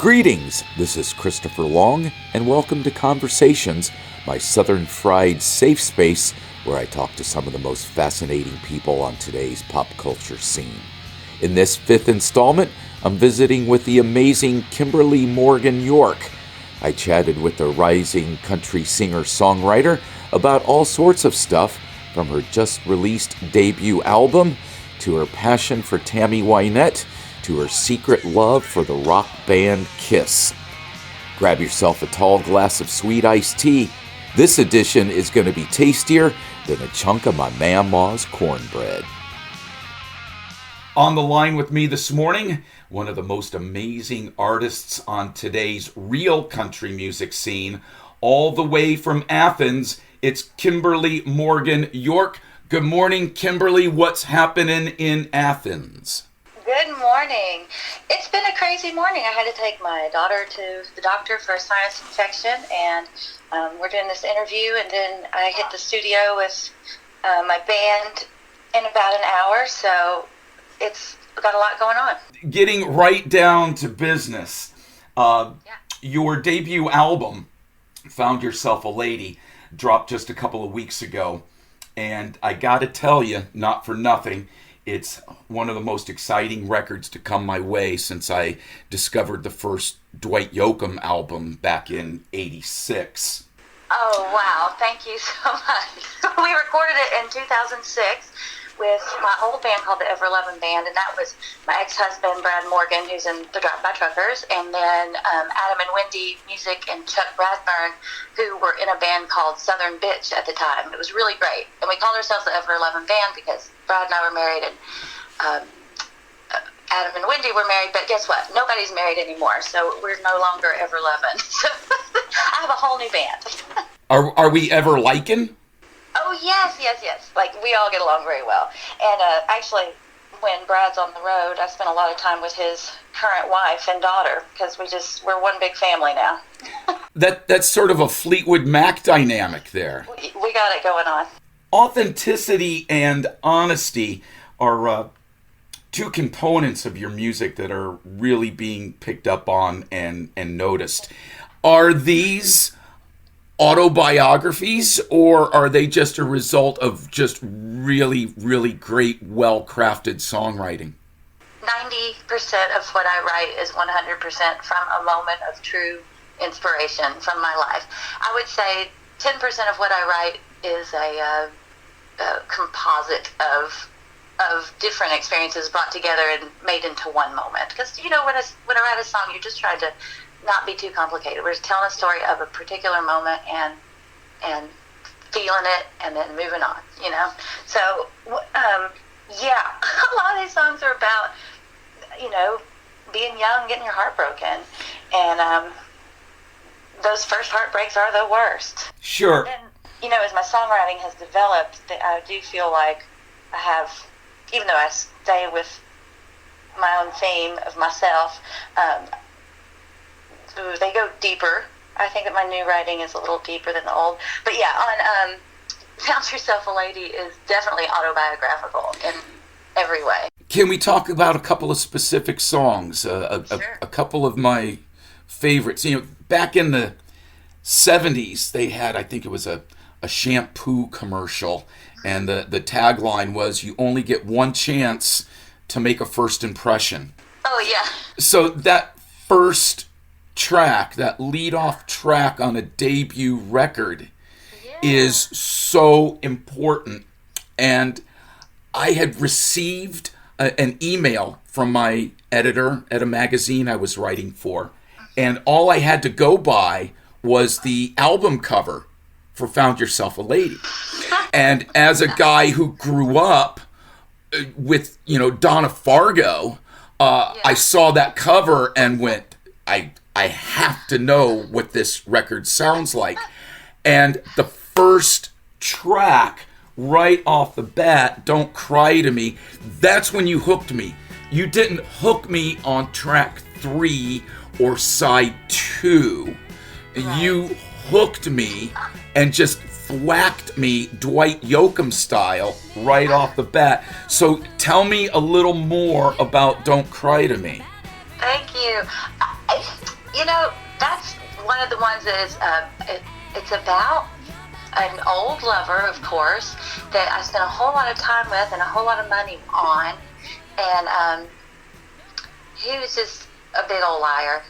Greetings, this is Christopher Long, and welcome to Conversations, my Southern Fried safe space where I talk to some of the most fascinating people on today's pop culture scene. In this fifth installment, I'm visiting with the amazing Kimberly Morgan York. I chatted with the rising country singer-songwriter about all sorts of stuff, from her just-released debut album, to her passion for Tammy Wynette, to her secret love for the rock band Kiss. Grab yourself a tall glass of sweet iced tea. This edition is going to be tastier than a chunk of my mama's cornbread. On the line with me this morning, one of the most amazing artists on today's real country music scene, all the way from Athens, it's Kimberly Morgan York. Good morning, Kimberly. What's happening in Athens? Good morning. It's been a crazy morning. I had to take my daughter to the doctor for a sinus infection, and we're doing this interview, and then I hit the studio with my band in about an hour, so it's got a lot going on. Getting right down to business, your debut album, Found Yourself a Lady, dropped just a couple of weeks ago, and I gotta tell you, not for nothing, it's one of the most exciting records to come my way since I discovered the first Dwight Yoakam album back in '86. Oh, wow. Thank you so much. We recorded it in 2006 with my old band called the Ever-Loving Band, and that was my ex-husband, Brad Morgan, who's in the Drive-By Truckers, and then Adam and Wendy Music and Chuck Bradburn, who were in a band called Southern Bitch at the time. It was really great. And we called ourselves the Ever-Loving Band because Brad and I were married, and Adam and Wendy were married, but guess what? Nobody's married anymore, so we're no longer Ever-Loving. So I have a whole new band. Are we ever liking? Oh, yes. Like, we all get along very well. And actually, when Brad's on the road, I spend a lot of time with his current wife and daughter, because we're one big family now. That's sort of a Fleetwood Mac dynamic there. We got it going on. Authenticity and honesty are two components of your music that are really being picked up on and noticed. Are these autobiographies, or are they just a result of just really, really great, well-crafted songwriting? 90% of what I write is 100% from a moment of true inspiration from my life. I would say 10% of what I write is a composite of different experiences brought together and made into one moment. Because, when I write a song, you're just trying to not be too complicated. We're just telling a story of a particular moment and feeling it and then moving on, So, a lot of these songs are about, being young, getting your heart broken. And those first heartbreaks are the worst. Sure. And, as my songwriting has developed, I do feel like I have, even though I stay with my own theme of myself, they go deeper. I think that my new writing is a little deeper than the old. But yeah, on Found Yourself a Lady is definitely autobiographical in every way. Can we talk about a couple of specific songs? Sure. A couple of my favorites. Back in the 70s, they had, I think it was a shampoo commercial, and the tagline was, "You only get one chance to make a first impression." Oh, yeah. So that first track, that lead-off track on a debut record, is so important. And I had received an email from my editor at a magazine I was writing for, and all I had to go by was the album cover for Found Yourself a Lady. And as a guy who grew up with, Donna Fargo, I saw that cover and went, I have to know what this record sounds like. And the first track, right off the bat, Don't Cry to Me, that's when you hooked me. You didn't hook me on track 3 or side 2. Right. You hooked me and just thwacked me Dwight Yoakam style right off the bat. So tell me a little more about Don't Cry to Me. Thank you. That's one of the ones that is, it's about an old lover, of course, that I spent a whole lot of time with and a whole lot of money on. And he was just a big old liar.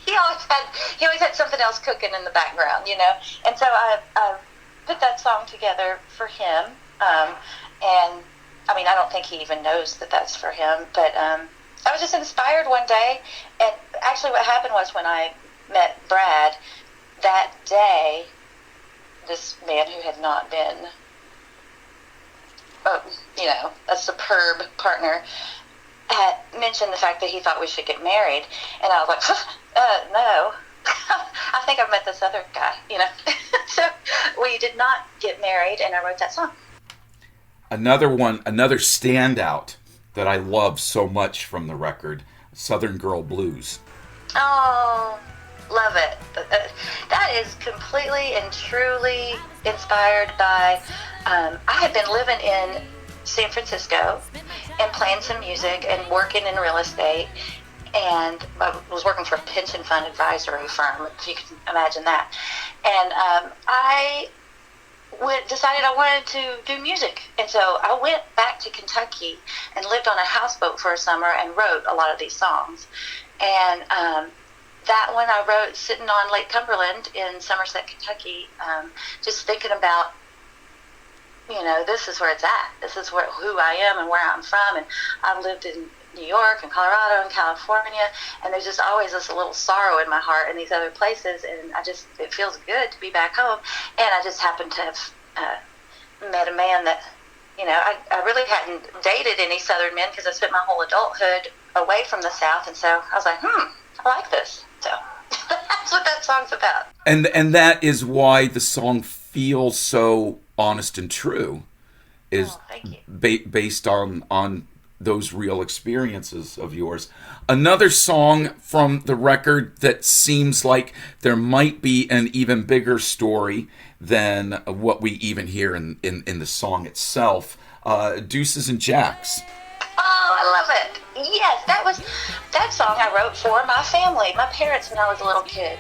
he always had something else cooking in the background, And so I put that song together for him. And I mean, I don't think he even knows that that's for him, but I was just inspired one day. And actually what happened was, when I met Brad that day, this man who had not been, a superb partner, had mentioned the fact that he thought we should get married. And I was like, no. I think I've met this other guy, So we did not get married, and I wrote that song. Another standout that I love so much from the record, Southern Girl Blues. Oh, love it. That is completely and truly inspired by, I had been living in San Francisco and playing some music and working in real estate, and I was working for a pension fund advisory firm, if you can imagine that. And I decided I wanted to do music, and so I went back to Kentucky and lived on a houseboat for a summer and wrote a lot of these songs. And that one I wrote sitting on Lake Cumberland in Somerset, Kentucky, just thinking about, this is where it's at. This is who I am and where I'm from. And I've lived in New York and Colorado and California, and there's just always this little sorrow in my heart in these other places, and it feels good to be back home. And I just happened to have met a man that, I really hadn't dated any Southern men because I spent my whole adulthood away from the South, and so I was like, I like this. So that's what that song's about. And that is why the song feels so honest and true, is based on those real experiences of yours. Another song from the record that seems like there might be an even bigger story than what we even hear in the song itself, Deuces and Jacks. Oh, I love it. Yes, that song I wrote for my family, my parents, when I was a little kid.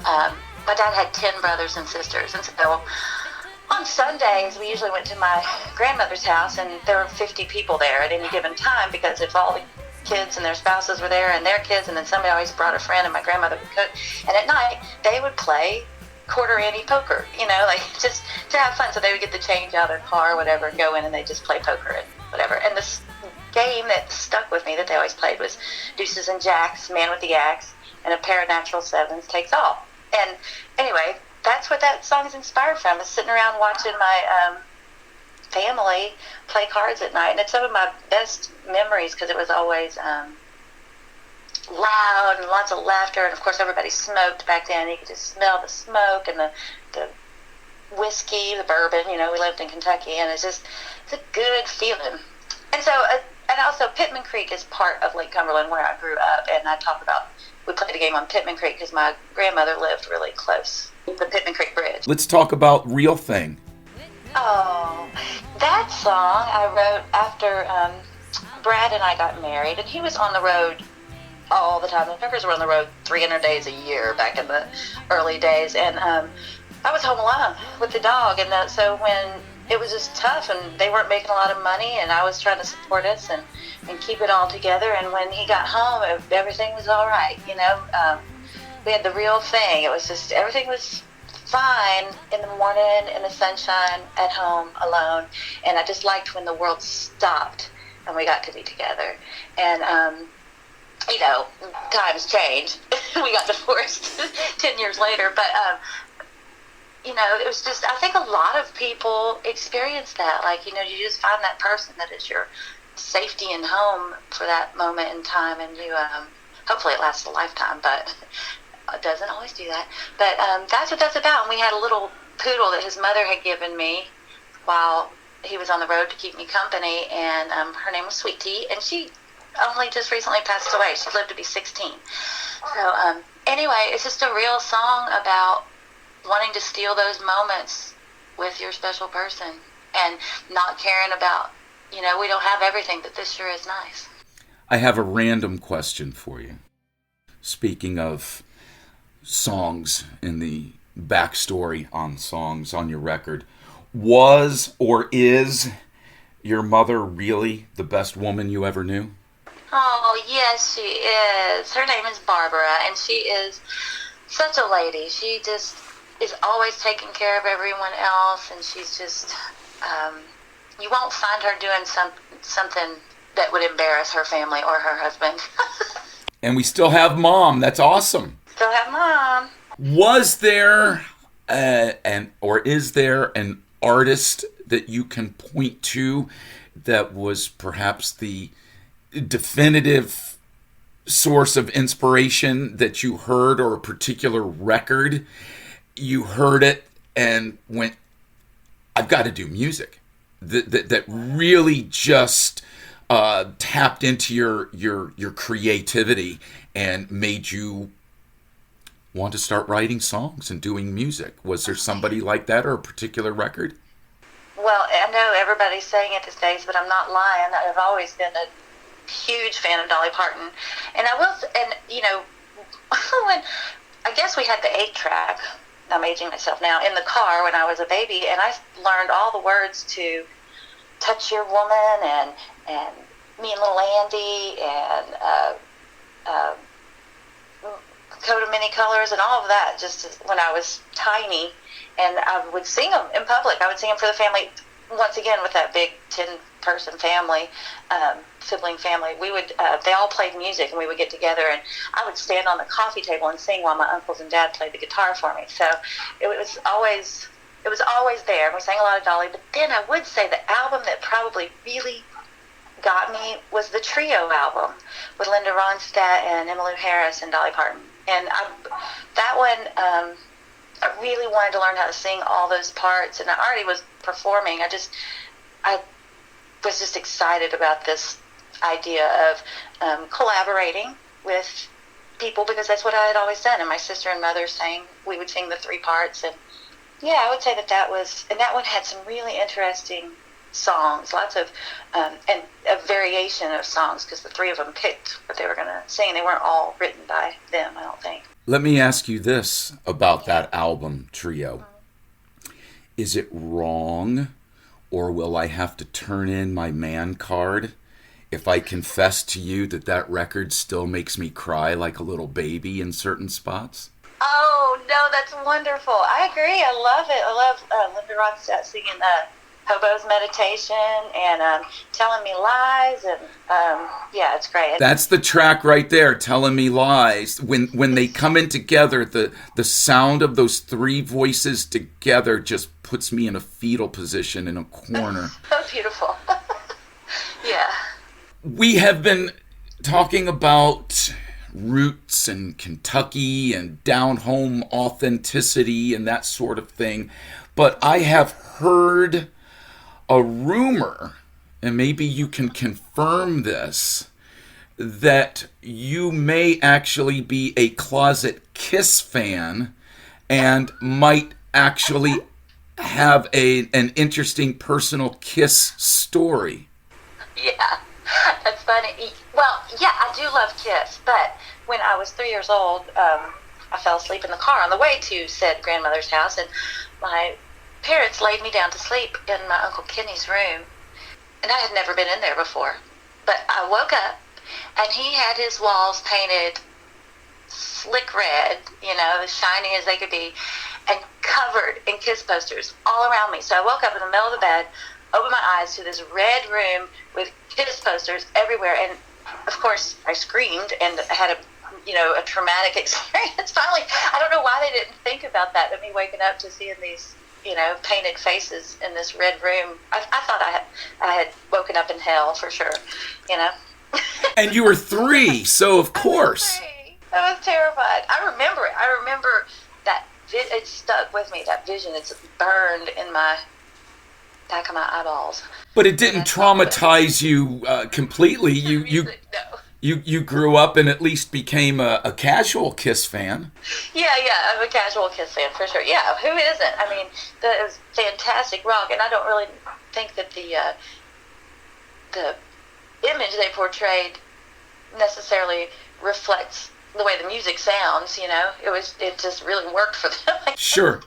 My dad had 10 brothers and sisters, and so on Sundays, we usually went to my grandmother's house, and there were 50 people there at any given time, because if all the kids and their spouses were there and their kids, and then somebody always brought a friend, and my grandmother would cook. And at night, they would play quarter ante poker, just to have fun. So they would get the change out of their car or whatever and go in, and they just play poker and whatever. And this game that stuck with me that they always played was Deuces and Jacks, Man with the Axe, and a pair of natural sevens takes all. And anyway, that's what that song is inspired from, is sitting around watching my family play cards at night. And it's some of my best memories, because it was always loud and lots of laughter. And of course, everybody smoked back then. You could just smell the smoke and the whiskey, the bourbon. We lived in Kentucky, and it's a good feeling. And so, and also Pittman Creek is part of Lake Cumberland, where I grew up. And I talk about, we played a game on Pittman Creek because my grandmother lived really close to the Pittman Creek Bridge. Let's talk about Real Thing. Oh, that song I wrote after Brad and I got married, and he was on the road all the time. The Tuckers were on the road 300 days a year back in the early days, and I was home alone with the dog, and so when it was just tough, and they weren't making a lot of money, and I was trying to support us and keep it all together, and when he got home, everything was all right, we had the real thing. It was just, everything was fine in the morning, in the sunshine, at home, alone, and I just liked when the world stopped and we got to be together. And times changed. We got divorced 10 years later, but it was just, I think a lot of people experience that, you just find that person that is your safety and home for that moment in time, and you hopefully it lasts a lifetime, but it doesn't always do that. But that's what that's about. And we had a little poodle that his mother had given me while he was on the road to keep me company, and her name was Sweetie, and she only just recently passed away. She lived to be 16. So anyway, it's just a real song about wanting to steal those moments with your special person and not caring about, we don't have everything, but this sure is nice. I have a random question for you. speaking of songs and the backstory on songs on your record, was or is your mother really the best woman you ever knew? Oh, yes, she is. Her name is Barbara, and she is such a lady. She just is always taking care of everyone else, and she's just, you won't find her doing something that would embarrass her family or her husband. And we still have Mom. That's awesome. Still have Mom. Was there or is there an artist that you can point to that was perhaps the definitive source of inspiration that you heard, or a particular record you heard it and went, I've got to do music, that really just tapped into your creativity and made you want to start writing songs and doing music? Was there somebody like that, or a particular record? Well, I know everybody's saying it these days, but I'm not lying. I've always been a huge fan of Dolly Parton. And I will, and you know, when I guess we had the 8-track, I'm aging myself now, in the car when I was a baby, and I learned all the words to Touch Your Woman and Me and Little Andy and Coat of Many Colors and all of that just when I was tiny. And I would sing them in public. I would sing them for the family. Once again, with that big 10-person family, sibling family, we would they all played music, and we would get together, and I would stand on the coffee table and sing while my uncles and dad played the guitar for me. So it was always there. And we sang a lot of Dolly. But then I would say the album that probably really got me was the Trio album with Linda Ronstadt and Emmylou Harris and Dolly Parton. And that one, I really wanted to learn how to sing all those parts, and I already was performing. I was just excited about this idea of collaborating with people, because that's what I had always done. And my sister and mother sang, we would sing the 3 parts, and yeah, I would say that was, and that one had some really interesting songs, lots of, and a variation of songs, because the 3 of them picked what they were going to sing. They weren't all written by them, I don't think. Let me ask you this about that album, Trio. Is it wrong, or will I have to turn in my man card if I confess to you that record still makes me cry like a little baby in certain spots? Oh, no, that's wonderful. I agree. I love it. I love Linda Ronstadt singing Hobo's Meditation and Telling Me Lies, and yeah, it's great. That's the track right there, Telling Me Lies. When they come in together, the sound of those 3 voices together just puts me in a fetal position in a corner. So beautiful. Yeah. We have been talking about roots and Kentucky and down home authenticity and that sort of thing, but I have heard a rumor, and maybe you can confirm this, that you may actually be a closet Kiss fan and might actually have an interesting personal Kiss story. Yeah, that's funny. Well, yeah, I do love Kiss, but when I was 3 years old, I fell asleep in the car on the way to said grandmother's house, and my parents laid me down to sleep in my Uncle Kenny's room, and I had never been in there before. But I woke up, and he had his walls painted slick red, you know, as shiny as they could be, and covered in Kiss posters all around me. So I woke up in the middle of the bed, opened my eyes to this red room with Kiss posters everywhere, and of course I screamed and had a traumatic experience. Finally, I don't know why they didn't think about that, me waking up to seeing these painted faces in this red room. I thought I had woken up in hell for sure, And you were 3, so of course. I was terrified. I remember it. I remember that. It stuck with me, that vision. It's burned in my back of my eyeballs. But it didn't traumatize you completely. You grew up and at least became a casual Kiss fan. Yeah, I'm a casual Kiss fan for sure. Yeah, who isn't? I mean, that was fantastic rock, and I don't really think that the image they portrayed necessarily reflects the way the music sounds, it just really worked for them. Sure.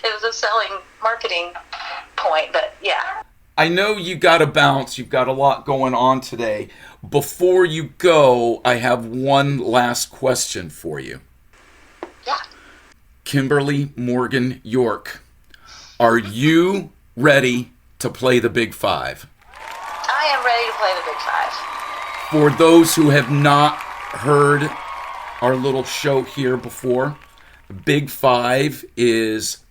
It was a selling marketing point, but yeah. I know you got to bounce. You've got a lot going on today. Before you go, I have one last question for you. Yeah. Kimberly Morgan York, are you ready to play the Big Five? I am ready to play the Big Five. For those who have not heard our little show here before, Big Five is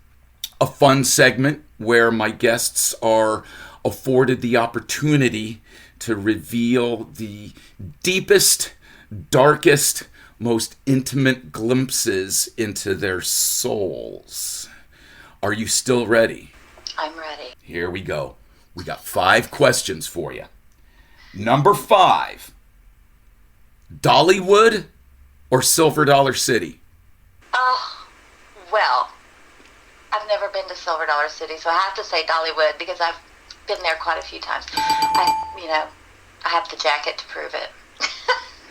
a fun segment where my guests are afforded the opportunity to reveal the deepest, darkest, most intimate glimpses into their souls. Are you still ready? I'm ready. Here we go. We got 5 questions for you. Number 5, Dollywood or Silver Dollar City? Oh, well, I've never been to Silver Dollar City, so I have to say Dollywood because I've been there quite a few times. I have the jacket to prove it.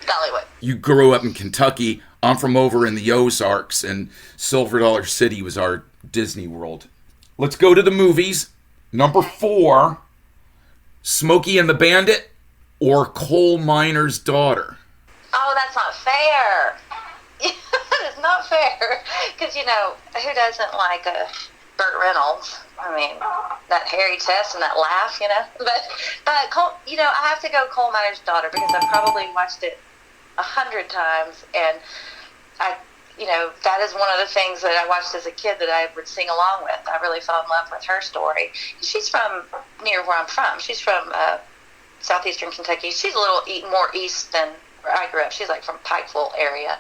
Dollywood. You grew up in Kentucky. I'm from over in the Ozarks, and Silver Dollar City was our Disney World. Let's go to the movies. Number 4, Smokey and the Bandit or Coal Miner's Daughter? Oh, that's not fair. That is not fair. Because, who doesn't like Burt Reynolds? I mean, that hairy chest and that laugh, But Cole, I have to go Coal Miner's Daughter because I've probably watched it 100 times. And, that is one of the things that I watched as a kid that I would sing along with. I really fell in love with her story. She's from near where I'm from. She's from southeastern Kentucky. She's a little more east than where I grew up. She's like from Pikeville area.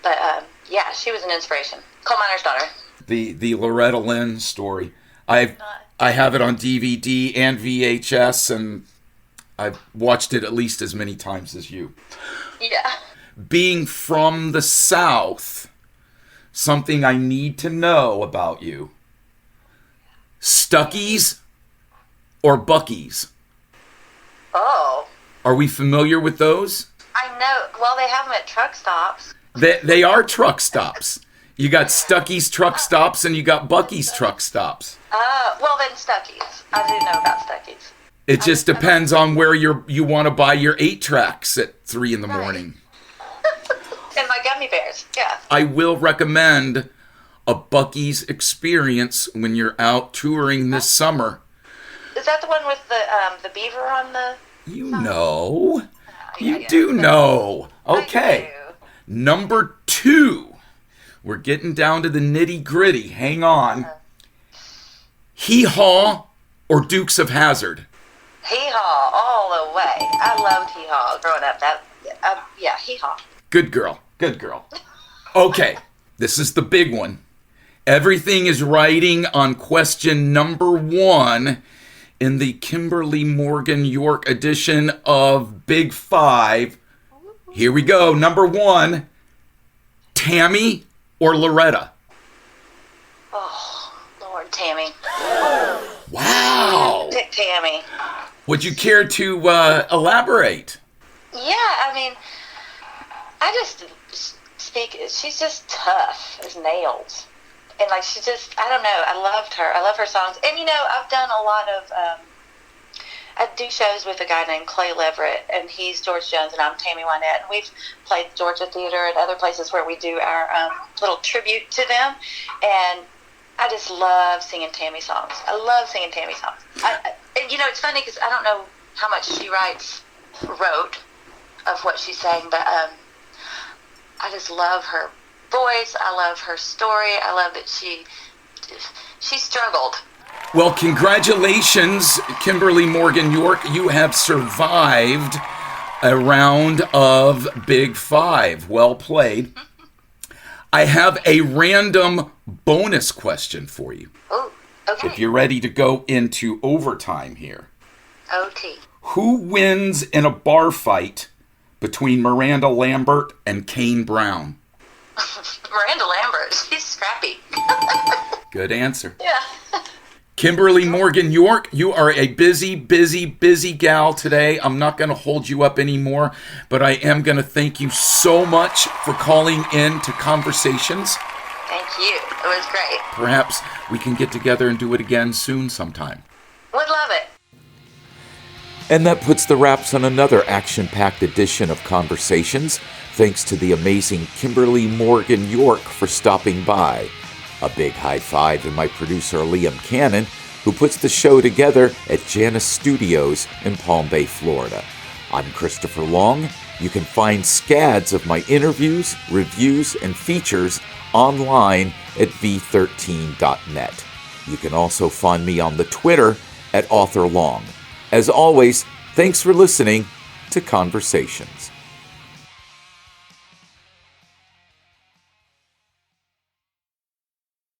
But, yeah, she was an inspiration. Coal Miner's Daughter. The Loretta Lynn story. I have it on DVD and VHS, and I've watched it at least as many times as you. Yeah. Being from the South, something I need to know about you. Stuckies or Buckys? Oh. Are we familiar with those? I know. Well, they have them at truck stops. They are truck stops. You got Stuckies truck stops and you got Bucky's truck stops. Well then Stuckies. I do know about Stuckies. It just depends on where you want to buy your 8-tracks at 3 in the morning. And my gummy bears, yeah. I will recommend a Bucky's experience when you're out touring this summer. Is that the one with the beaver on the... You know. You do know. Okay. Number 2. We're getting down to the nitty-gritty. Hang on. Hee-Haw or Dukes of Hazzard? Hee-Haw all the way. I loved Hee-Haw growing up. Yeah, Hee-Haw. Good girl. Good girl. Okay. This is the big one. Everything is riding on question number 1 in the Kimberly Morgan York edition of Big Five. Here we go. Number 1, Tammy or Loretta? Oh, Lord, Tammy. Wow. Pick Tammy. Would you care to elaborate? Yeah, I mean, she's just tough as nails. And I don't know, I loved her. I love her songs. And I've done a lot of, I do shows with a guy named Clay Leverett, and he's George Jones, and I'm Tammy Wynette. And we've played Georgia Theater and other places where we do our little tribute to them. And I just love singing Tammy songs. I love singing Tammy songs. And it's funny because I don't know how much she wrote of what she sang, but I just love her voice. I love her story. I love that she struggled. Well, congratulations, Kimberly Morgan York. You have survived a round of Big Five. Well played. I have a random bonus question for you. Oh, okay. If you're ready to go into overtime here. OT. Who wins in a bar fight between Miranda Lambert and Kane Brown? Miranda Lambert. She's scrappy. Good answer. Yeah. Kimberly Morgan York, you are a busy, busy, busy gal today. I'm not going to hold you up anymore, but I am going to thank you so much for calling in to Conversations. Thank you. It was great. Perhaps we can get together and do it again soon sometime. Would love it. And that puts the wraps on another action-packed edition of Conversations. Thanks to the amazing Kimberly Morgan York for stopping by. A big high five to my producer Liam Cannon, who puts the show together at Janus Studios in Palm Bay, Florida. I'm Christopher Long. You can find scads of my interviews, reviews, and features online at v13.net. You can also find me on the Twitter at AuthorLong. As always, thanks for listening to Conversations.